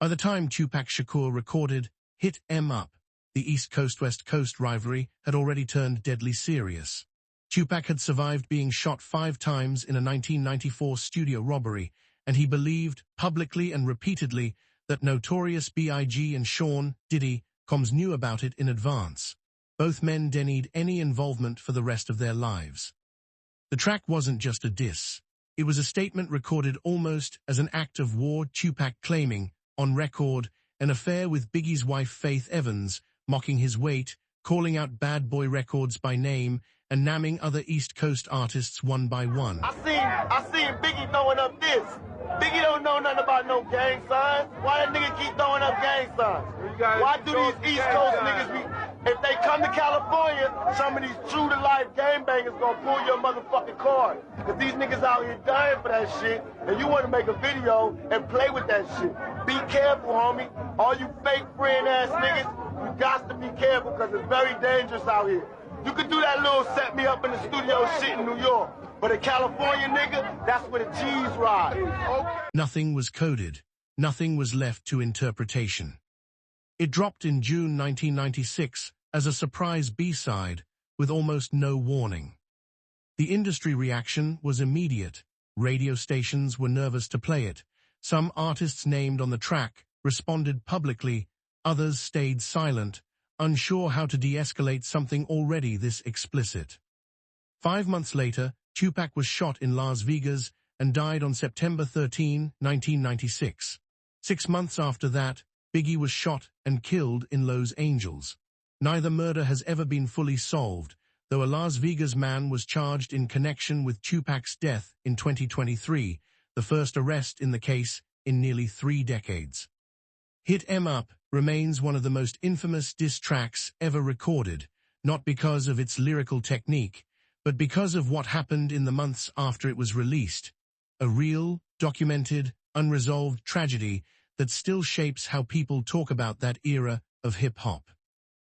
By the time Tupac Shakur recorded Hit 'Em Up, the East Coast-West Coast rivalry had already turned deadly serious. Tupac had survived being shot 5 times in a 1994 studio robbery, and he believed, publicly and repeatedly, that Notorious B.I.G. and Sean, Diddy, Combs knew about it in advance. Both men denied any involvement for the rest of their lives. The track wasn't just a diss. It was a statement recorded almost as an act of war, Tupac claiming, on record, an affair with Biggie's wife Faith Evans, mocking his weight, calling out Bad Boy Records by name, and namming other East Coast artists one by one. I seen Biggie throwing up this. Biggie don't know nothing about no gang signs. Why that nigga keep throwing up gang signs? Why do these East Coast niggas if they come to California, some of these true-to-life gangbangers gonna pull your motherfucking card. Cause these niggas out here dying for that shit, and you wanna make a video and play with that shit. Be careful, homie. All you fake friend-ass niggas, you got to be careful because it's very dangerous out here. You could do that little set me up in the studio shit in New York, but a California nigga, that's where the G's ride. Okay. Nothing was coded. Nothing was left to interpretation. It dropped in June 1996 as a surprise B-side with almost no warning. The industry reaction was immediate. Radio stations were nervous to play it. Some artists named on the track responded publicly, others stayed silent, unsure how to de-escalate something already this explicit. 5 months later, Tupac was shot in Las Vegas and died on September 13, 1996. 6 months after that, Biggie was shot and killed in Los Angeles. Neither murder has ever been fully solved, though a Las Vegas man was charged in connection with Tupac's death in 2023, the first arrest in the case in nearly 3 decades. Hit 'Em Up remains one of the most infamous diss tracks ever recorded, not because of its lyrical technique, but because of what happened in the months after it was released. A real, documented, unresolved tragedy that still shapes how people talk about that era of hip-hop.